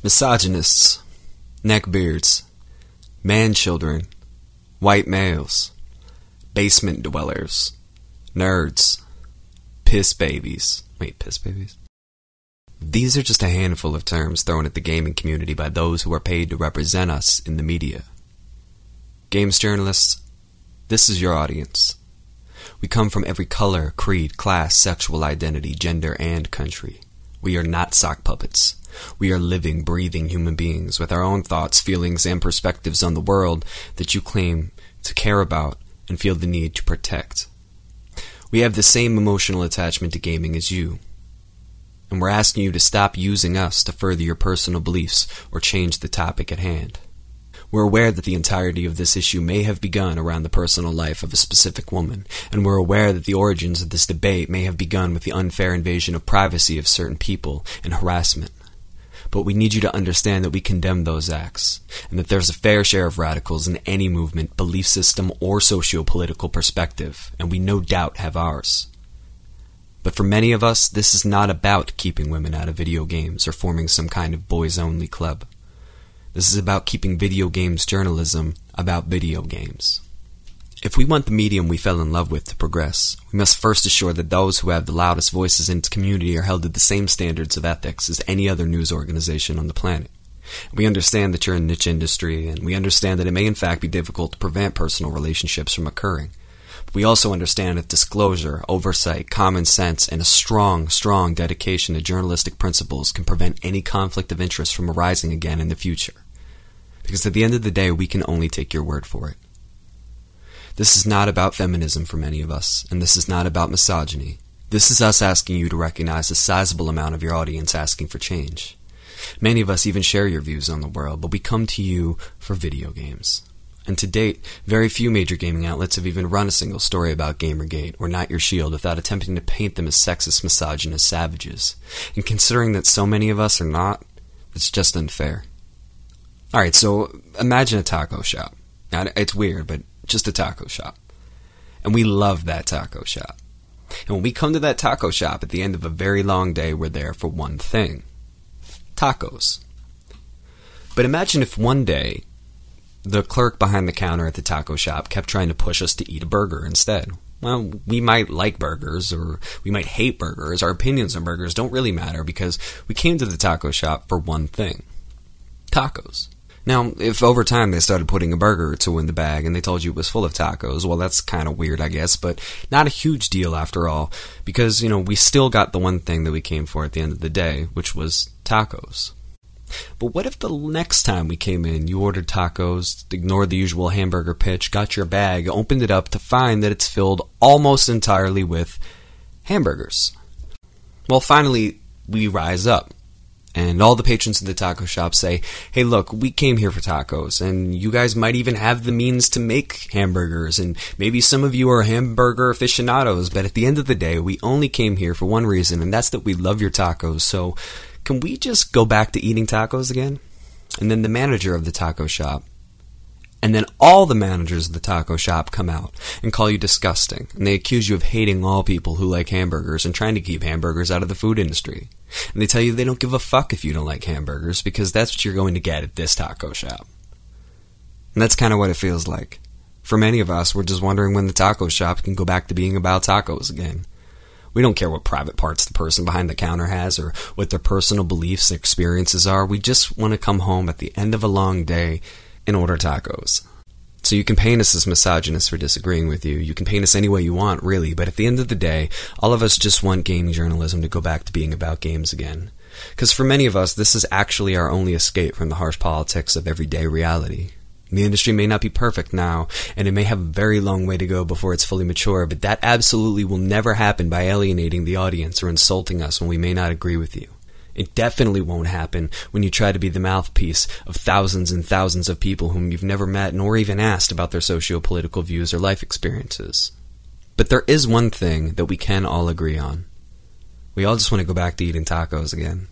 misogynists, neckbeards, man-children, white males, basement dwellers, nerds, piss babies. Wait, piss babies? These are just a handful of terms thrown at the gaming community by those who are paid to represent us in the media. Games journalists, this is your audience. We come from every color, creed, class, sexual identity, gender, and country. We are not sock puppets. We are living, breathing human beings with our own thoughts, feelings, and perspectives on the world that you claim to care about and feel the need to protect. We have the same emotional attachment to gaming as you, and we're asking you to stop using us to further your personal beliefs or change the topic at hand. We're aware that the entirety of this issue may have begun around the personal life of a specific woman, and we're aware that the origins of this debate may have begun with the unfair invasion of privacy of certain people and harassment. But we need you to understand that we condemn those acts, and that there's a fair share of radicals in any movement, belief system, or socio-political perspective, and we no doubt have ours. But for many of us, this is not about keeping women out of video games or forming some kind of boys-only club. This is about keeping video games journalism about video games. If we want the medium we fell in love with to progress, we must first assure that those who have the loudest voices in its community are held to the same standards of ethics as any other news organization on the planet. We understand that you're a niche industry, and we understand that it may in fact be difficult to prevent personal relationships from occurring. But we also understand that disclosure, oversight, common sense, and a strong dedication to journalistic principles can prevent any conflict of interest from arising again in the future. Because at the end of the day, we can only take your word for it. This is not about feminism for many of us, and this is not about misogyny. This is us asking you to recognize a sizable amount of your audience asking for change. Many of us even share your views on the world, but we come to you for video games. And to date, very few major gaming outlets have even run a single story about gamergate or notyourshield without attempting to paint them as sexist, misogynist savages. And considering that so many of us are not, it's just unfair. Alright, so imagine a taco shop. Now, it's weird, but just a taco shop. And we love that taco shop. And when we come to that taco shop at the end of a very long day, we're there for one thing. Tacos. But imagine if one day, the clerk behind the counter at the taco shop kept trying to push us to eat a burger instead. Well, we might like burgers, or we might hate burgers. Our opinions on burgers don't really matter because we came to the taco shop for one thing. Tacos. Now, if over time they started putting a burger or two in the bag and they told you it was full of tacos, well, that's kind of weird, I guess, but not a huge deal after all, because, we still got the one thing that we came for at the end of the day, which was tacos. But what if the next time we came in, you ordered tacos, ignored the usual hamburger pitch, got your bag, opened it up to find that it's filled almost entirely with hamburgers? Well, finally, we rise up. And all the patrons in the taco shop say, hey, look, we came here for tacos, and you guys might even have the means to make hamburgers, and maybe some of you are hamburger aficionados, but at the end of the day, we only came here for one reason, and that's that we love your tacos, so can we just go back to eating tacos again? And then the manager of the taco shop, and then all the managers of the taco shop come out and call you disgusting, and they accuse you of hating all people who like hamburgers and trying to keep hamburgers out of the food industry. And they tell you they don't give a fuck if you don't like hamburgers because that's what you're going to get at this taco shop. And that's kind of what it feels like. For many of us, we're just wondering when the taco shop can go back to being about tacos again. We don't care what private parts the person behind the counter has or what their personal beliefs and experiences are. We just want to come home at the end of a long day and order tacos. So you can paint us as misogynists for disagreeing with you. You can paint us any way you want, really. But at the end of the day, all of us just want gaming journalism to go back to being about games again. Because for many of us, this is actually our only escape from the harsh politics of everyday reality. The industry may not be perfect now, and it may have a very long way to go before it's fully mature, but that absolutely will never happen by alienating the audience or insulting us when we may not agree with you. It definitely won't happen when you try to be the mouthpiece of thousands and thousands of people whom you've never met nor even asked about their socio-political views or life experiences. But there is one thing that we can all agree on. We all just want to go back to eating tacos again.